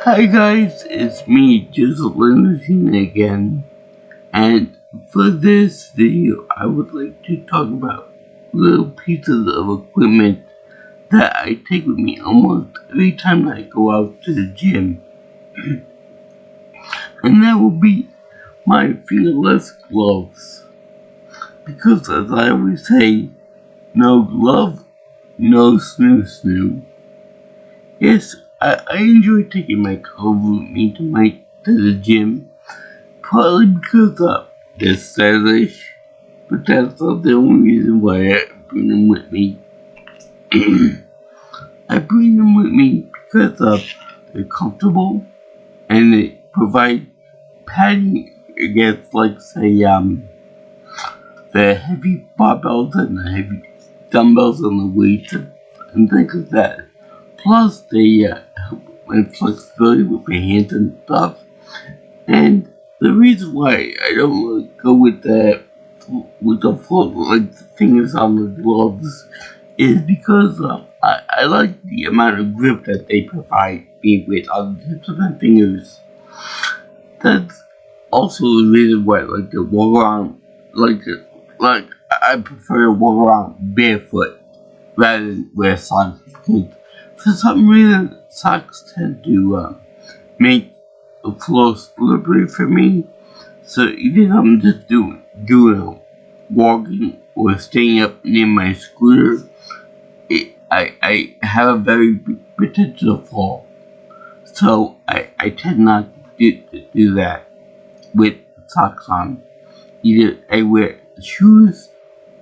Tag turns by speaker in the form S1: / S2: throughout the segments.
S1: Hi guys, it's me, Joseph Limousine again, and for this video I would like to talk about little pieces of equipment that I take with me almost every time I go out to the gym. And that will be my fingerless gloves. Because as I always say, no glove, no snoo. Yes, I enjoy taking my clothes with me to the gym, partly because they're stylish, but that's not the only reason why I bring them with me. I bring them with me because they're comfortable and they provide padding against, like, say, the heavy barbells and the heavy dumbbells and the weights and things like that. Plus, they help my flexibility with my hands and stuff. And the reason why I don't really go with the foot, like the fingers on the gloves, is because I like the amount of grip that they provide me with on the tips of my fingers. That's also the reason why I like to walk around, like I prefer to walk around barefoot rather than wear socks. Because for some reason, socks tend to make the floor slippery for me. So even if I'm just doing walking or staying up near my scooter, I have a very big potential to fall. So I tend not to do that with socks on. Either I wear shoes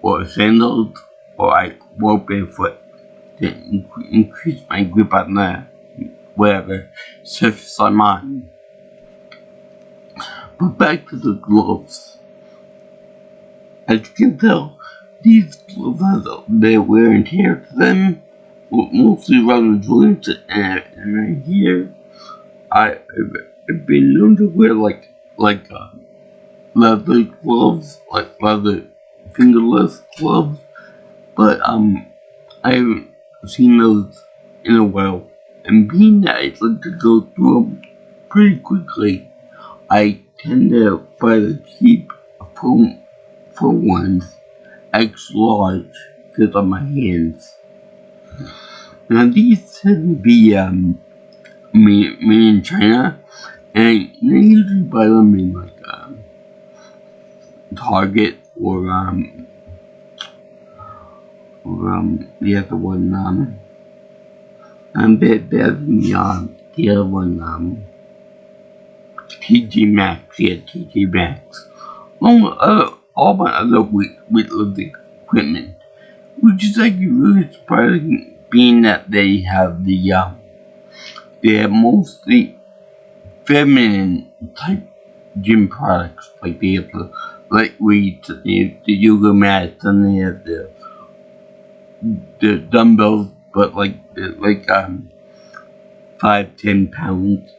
S1: or sandals or I walk barefoot to increase my grip on the whatever surface I'm on. But back to the gloves. As you can tell, these gloves have a bit of wear and tear to them, mostly around the joints and right here. I've been known to wear like leather gloves, like leather fingerless gloves, but I haven't seen those in a while. And being that I like to go through them pretty quickly, I tend to buy the cheap for ones, extra large, because of my hands. Now these tend to be made in China, and I usually buy them in like Target or the other one Bed Bath & Beyond, the other one TJ Maxx, yeah, TJ Maxx. Along with all my other weightlifting equipment, which is actually really surprising, being that they have they're mostly feminine type gym products. Like they have the lightweight, they have the yoga mats, and they have the dumbbells, but like 5-10 pounds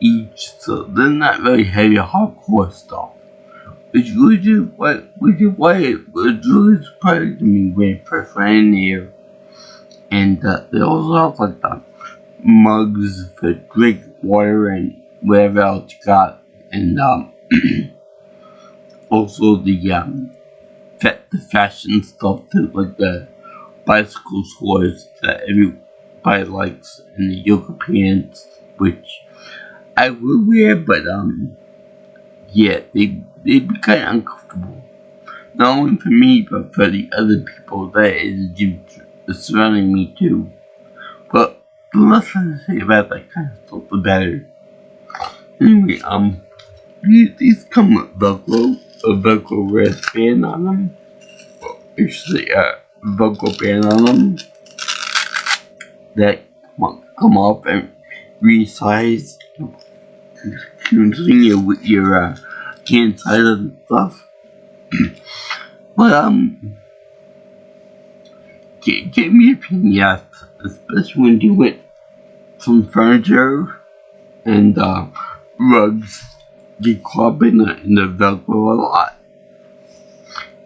S1: each, so they're not very heavy hardcore stuff. Which is why it was really surprising to me when I first ran in there. And they also have like the mugs for drink water and whatever else you got, and also the fashion stuff too, like the bicycle shorts that everybody likes, and the yoga pants, which I would wear, but yeah, they'd be kind of uncomfortable. Not only for me, but for the other people that is the gym surrounding me too. But the less I say about that kind of stuff, the better. Anyway, these come with a Velcro wristband on them. Usually a Velcro band on them that come up and resize, using with your hand side and stuff. But give me a opinion, yes, especially when you with some furniture and rugs. Get caught up in the Velcro a lot.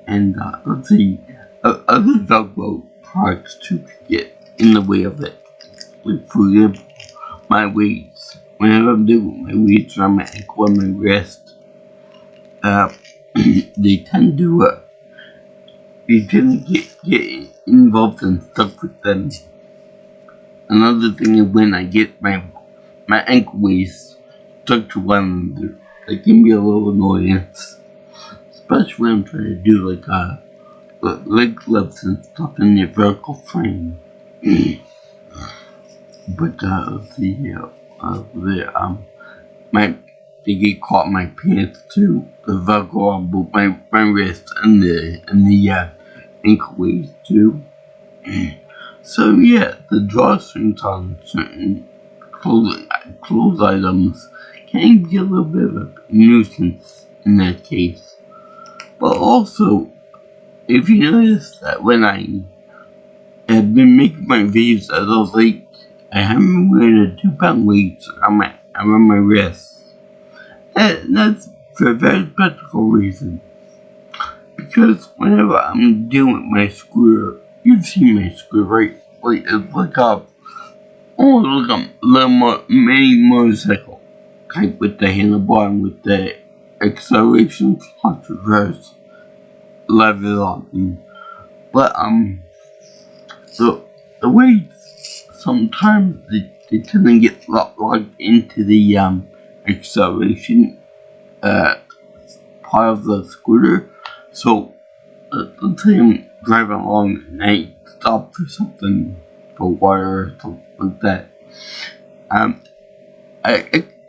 S1: And let's see, other Velcro products too could get in the way of it. Like for example, my weights. whenever I'm doing my weights around my ankle and my wrist, they tend to get involved and stuck with them. Another thing is when I get my ankle weights stuck to one another, it can be a little annoying, especially when I'm trying to do leg lifts and stuff in the vertical frame. But they get caught in my pants too. The vertical on both my wrist and the ankle weights too. So yeah, the drawstrings on certain clothes items can be a little bit of a nuisance in that case. But also, if you notice that when I have been making my videos as I was late, I haven't been wearing a 2-pound weight around my wrist. And that's for a very practical reason. Because whenever I'm doing my scooter, you've seen my scooter, right? Like, it's like a little mini motorcycle. Type with the handlebar and with the acceleration clutch reverse levers on. But, the weights, sometimes they tend to get locked into the, acceleration, part of the scooter. So, let's say I'm driving along and I stop for something, for water or something like that. I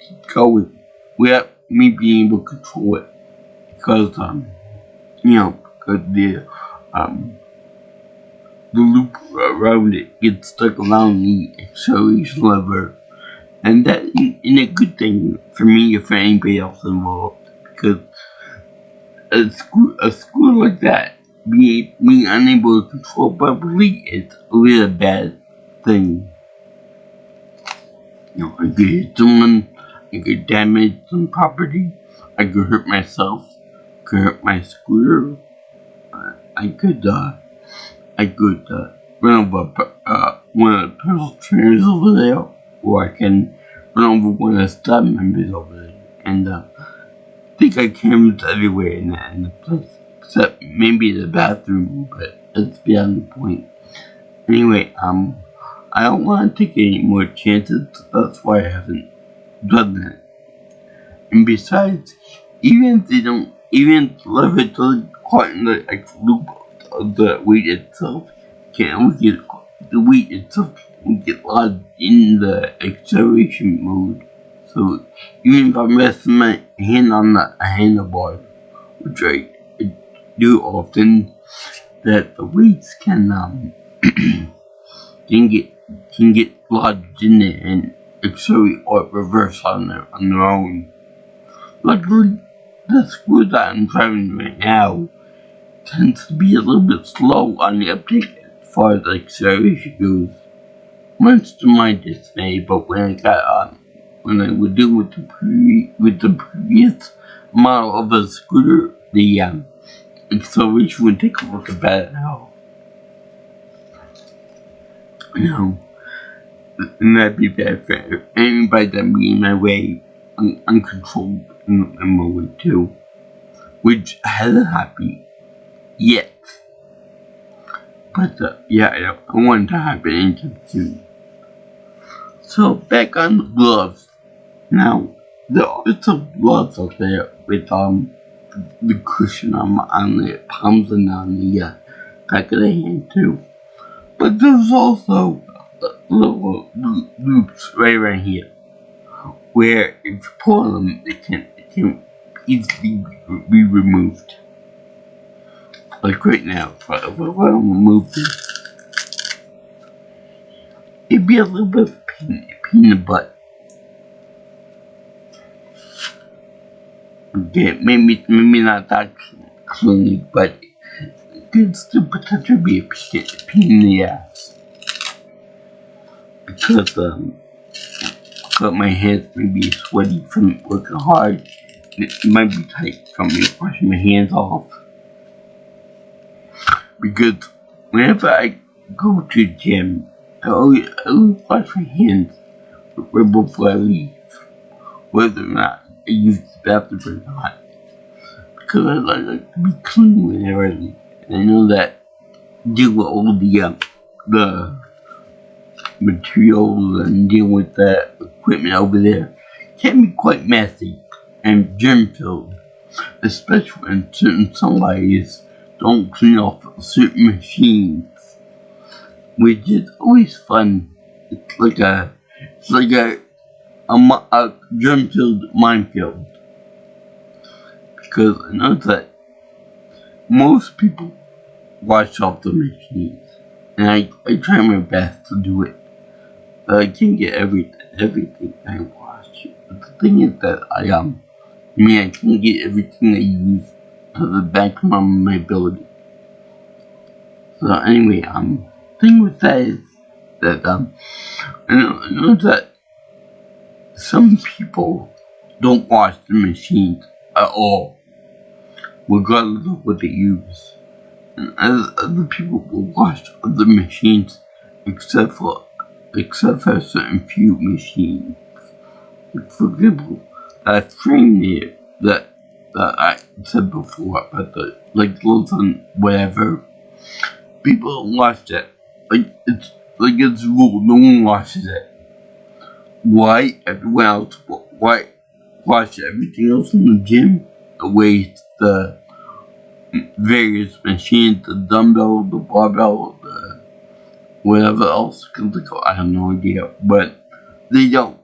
S1: keep going without me being able to control it. Because, because the loop around it gets stuck around the acceleration lever. And that is a good thing for me or for anybody else involved. Because a screw like that, being unable to control properly, is a really bad thing. I could hit someone, I could damage some property, I could hurt myself, could hurt my scooter, I could run over one of the personal trainers over there, or I can run over one of the staff members over there. And I think I cameras everywhere in the place, except maybe the bathroom, but that's beyond the point. Anyway, I don't want to take any more chances, that's why I haven't done that. And besides, even if the lever doesn't caught in the loop of the weight itself, the weight itself can get lodged in the acceleration mode. So even if I'm resting my hand on a handlebar, which I do often, that the weights can get lodged in there and accelerate or reverse on their own. Luckily, the scooter that I'm driving right now tends to be a little bit slow on the uptake as far as the acceleration goes. Much to my dismay, but when I was doing with the previous model of a scooter, the acceleration would take a look at that now. And that'd be bad for anybody that be in my way, uncontrolled in my way too, which hasn't happened yet. But I don't want it to happen anytime soon. So back on the gloves. Now there are some gloves out there with the cushion on the palms and on the back of the hand too. But there's also little loops right around here, where if you pull them, it can easily be removed. Like right now, if I remove this, it'd be a little bit of a pain in the butt. Okay, maybe not that clean, but it could still potentially be a pain in the ass. Because but my hands may be sweaty from working hard. It might be tight from me washing my hands off. Because whenever I go to the gym, I always wash my hands right before I leave. whether or not I use the bathroom or not. Because I like to be clean whenever I leave. And I know that deal with all the materials and deal with the equipment over there can be quite messy and germ filled, especially when somebody's don't clean off certain machines, which is always fun. It's like a germ filled minefield, because I know that most people wash off the machines, and I try my best to do it. But I can't get everything I wash. But the thing is that I can't get everything I use to the maximum of my ability. So anyway, thing with that is that I know that some people don't wash the machines at all, regardless of what they use. And other people will wash other machines except for a certain few machines. Like for example, that frame there that I said before about the gloves and whatever. People don't wash that. It's a rule. No one washes it. Why everyone else wash everything else in the gym? The weights, the various machines, the dumbbell, the barbell, the whatever else. I have no idea, but they don't.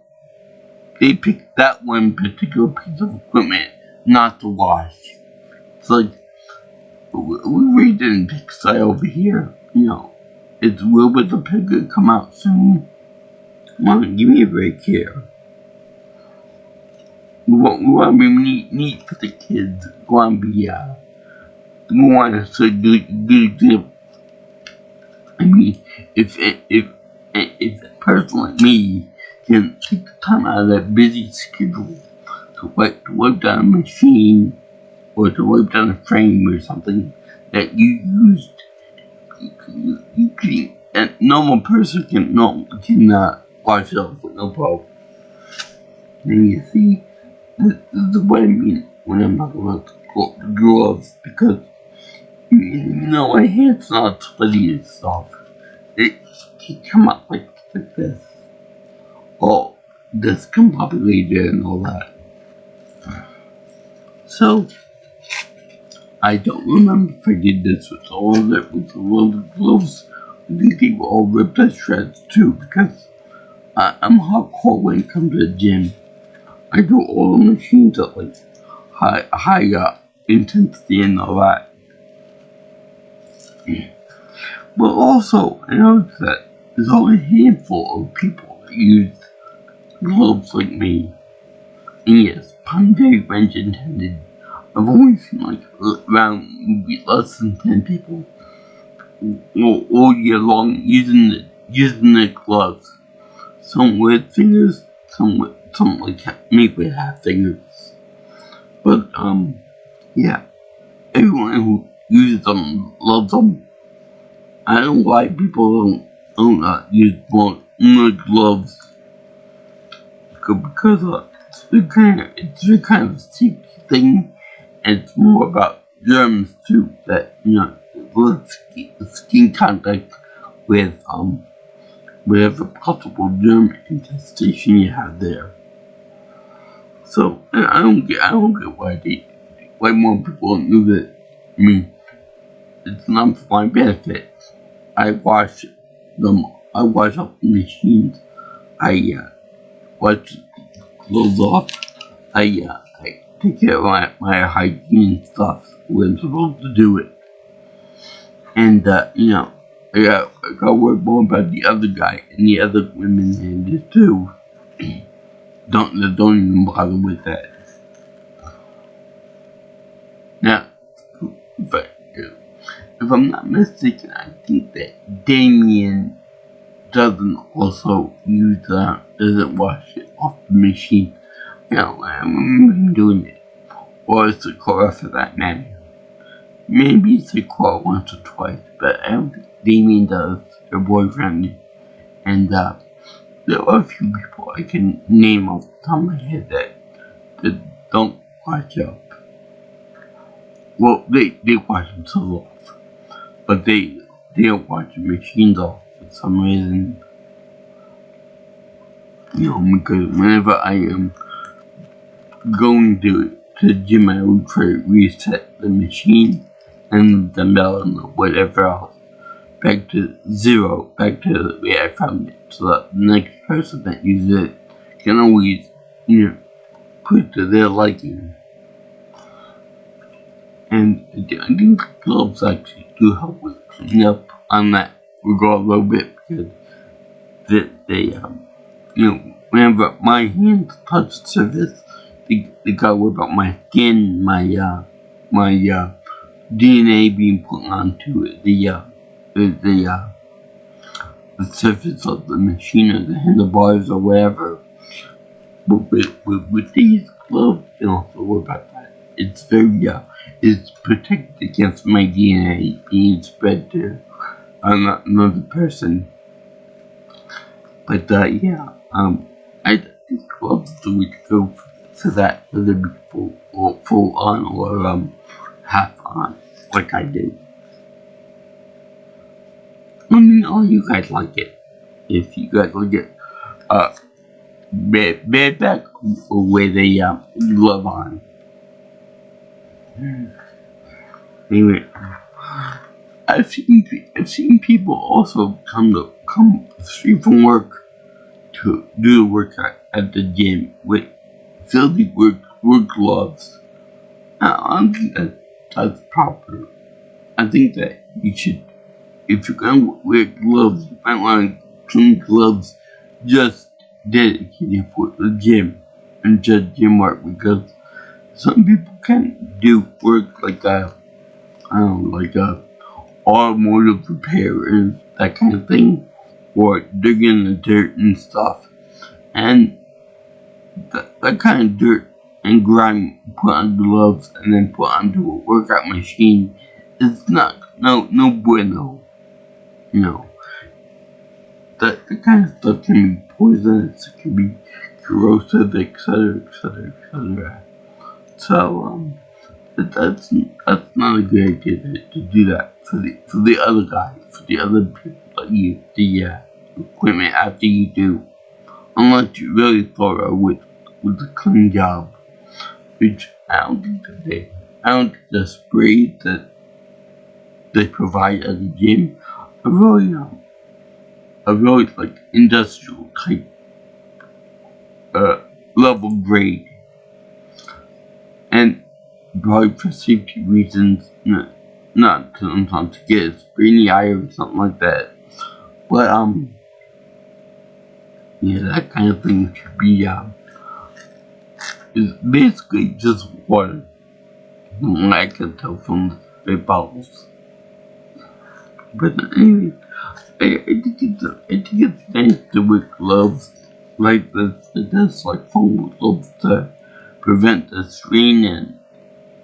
S1: They pick that one particular piece of equipment not to wash. It's like we really didn't pick style over here. It's Will with the Pig come out soon. Come on, give me a break here. We want to be neat for the kids. We want to be we want to set a good example. I mean, if a person like me can take the time out of their busy schedule to wipe down a machine or to wipe down a frame or something that you used, you can, a normal person can wash it off with no problem. And you see, this is what I mean when I'm talking about the gloves, because my hand's not sweaty and stuff. It can come out like this. All discombobulated and all that. So, I don't remember if I did this with all of it, with all the gloves. They were all ripped to shreds too, because I'm hardcore when it comes to the gym. I do all the machines at high intensity and all that. But also, I noticed that there's only a handful of people that use gloves like me. And yes, pun very much intended. I've only seen around maybe less than 10 people all year long using the gloves. Some with fingers, some maybe half fingers. But yeah, everyone who uses them loves them. I don't know why people don't use more gloves, because it's a kind of safety thing, and it's more about germs too. That skin contact with whatever possible germ infestation you have there. So I don't get why more people don't use it. I mean, it's not for my benefit. I wash off the machines. I wash clothes off. I take care of my hygiene stuff when I'm supposed to do it. And I gotta worry more about the other guy and the other women in this too. Don't even bother with that. Now, if I'm not mistaken, I think that Damien doesn't wash it off the machine. I remember him doing it. Or Sakura for that matter. Maybe Sakura once or twice, but I don't think Damien does, her boyfriend. And there are a few people I can name off the top of my head that that don't watch up. Well, they watch themselves off, but they don't watch the machines off for some reason. Because whenever I am going to the gym, I would try to reset the machine and the dumbbell and whatever else back to zero, back to the way I found it, so that the next person that uses it can always, put it to their liking. And I think the gloves actually do help with cleaning up on that regard a little bit, because they whenever my hands touch the surface, they gotta worry about my skin, my DNA being put onto it, the surface of the machine or the handlebars or whatever. But with these gloves, you don't have to worry about that. It's very it's protected against my DNA being spread to another person. But I think gloves are the way to go for that, whether it be full on or half on, like I do. Let me know you guys like it. If you guys like it, bareback or with a glove on. Anyway, I've seen people also come straight from work to do the workout at the gym with filthy work gloves. I don't think that's proper. I think that you should, if you're gonna wear gloves, you might want to clean gloves just dedicated for the gym and just gym work, because some people can't do work like automotive repairers, that kind of thing, or digging the dirt and stuff. And that kind of dirt and grime put on gloves and then put onto a workout machine is no bueno. That kind of stuff can be poisonous, it can be corrosive, etc., etc., etc. So that's not a good idea to do that for the other guys, for the other people that use the equipment after you do, unless you really thorough with the clean job, which I don't think the sprays that they provide at the gym are really like industrial type level grade, and probably for safety reasons, not to get a spray in the eye or something like that. But that kind of thing should be is basically just water, from what I can tell from the bottles. But anyway, I think it's nice to wear gloves like this. It does like foam gloves to prevent the strain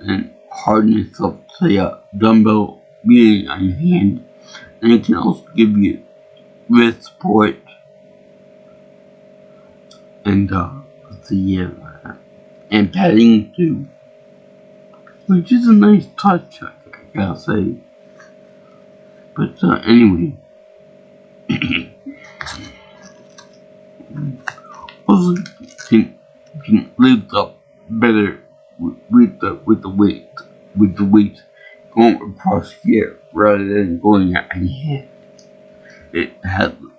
S1: and hardness of the dumbbell being on your hand, and it can also give you wrist support and and padding too, which is a nice touch, I gotta say. But anyway, also can lift up better with the weight going across here rather than going at your hand.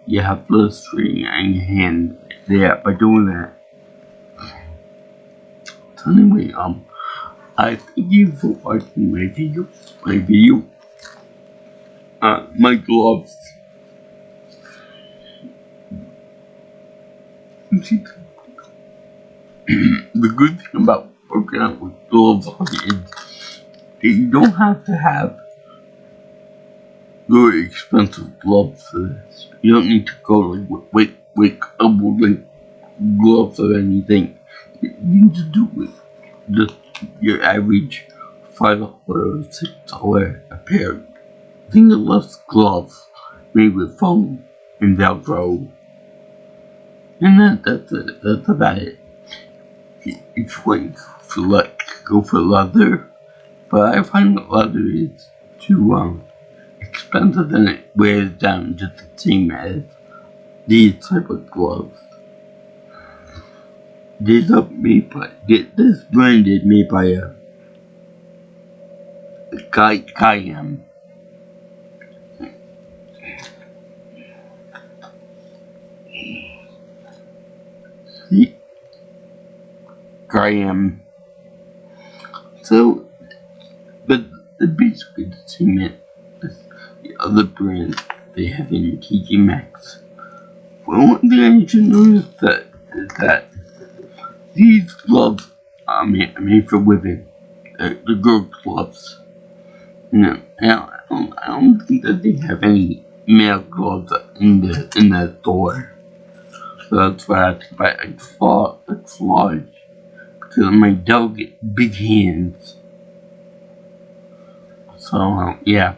S1: You have less strain on your hand there by doing that. So anyway, I thank you for watching my video. My gloves. The good thing about working out with gloves on is that you don't have to have very expensive gloves for this. You don't need to go like with elbow length gloves or anything. You can just do it with just your average $5 or $6 a pair fingerless gloves made with foam and Velcro. And that's about it. if you want go for leather, but I find that leather is too expensive and it wears down just the same as these type of gloves. This brand is made by Gaiam. Gaiam. So, but basically the same as the other brands they have in TJ Maxx. Well, one thing I should notice is that these gloves are made for women. The girl gloves. No, I don't think that they have any male gloves in that store. So that's why I have to buy a large. Because of my delicate big hands. So, yeah.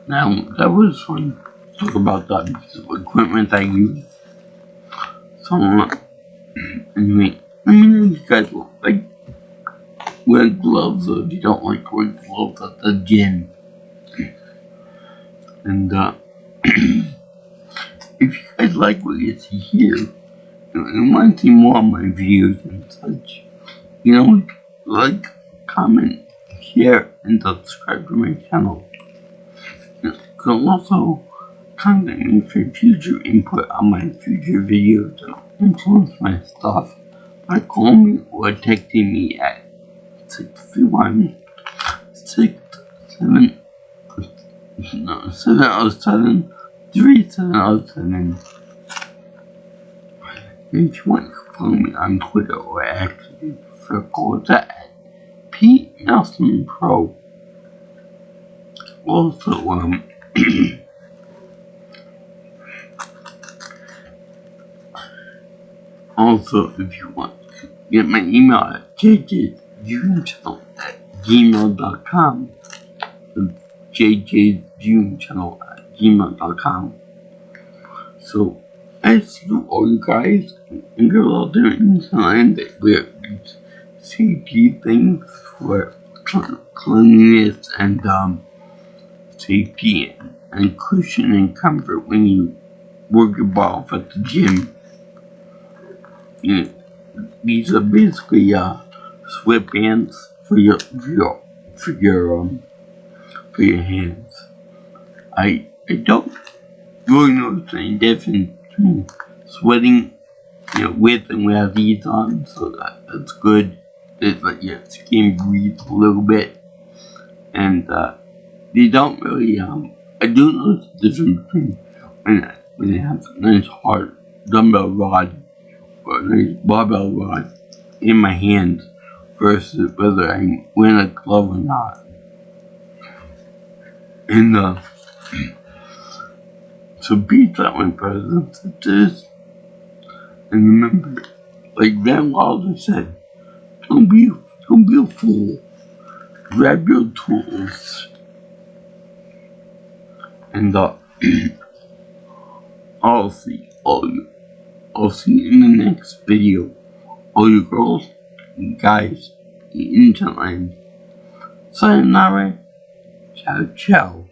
S1: Now, that was fun to talk about the equipment I use. So, anyway, let me know if you guys like wear gloves or if you don't like wearing gloves at the gym. And, if you guys like what you see here, and want to see more of my videos and such, like, comment, share, and subscribe to my channel. You can also contact me for future input on my future videos and influence my stuff by calling me or texting me at 707-3707. If you want to follow me on Twitter or actually for calls at Pete Nelson Pro. Also, also, if you want to get my email at jjviewingchannel@gmail.com. jjviewingchannel@gmail.com. So, I see all you guys and girls out there in the land that wear these safety things for cleanliness and safety and cushion and comfort when you work your butt off at the gym. These are basically sweatbands for your hands. I don't really notice any difference between sweating with and without these on, so that's good. It's like your skin breathes a little bit, and they don't really I do notice the difference between when they have a nice hard dumbbell rod or a nice barbell rod in my hand versus whether I'm wearing a glove or not. And so beat that one presents at this. And remember, like Van Wilder said, don't be a fool. Grab your tools. And I'll see you in the next video. All you girls and guys in Interland. Sayonara. Ciao, ciao.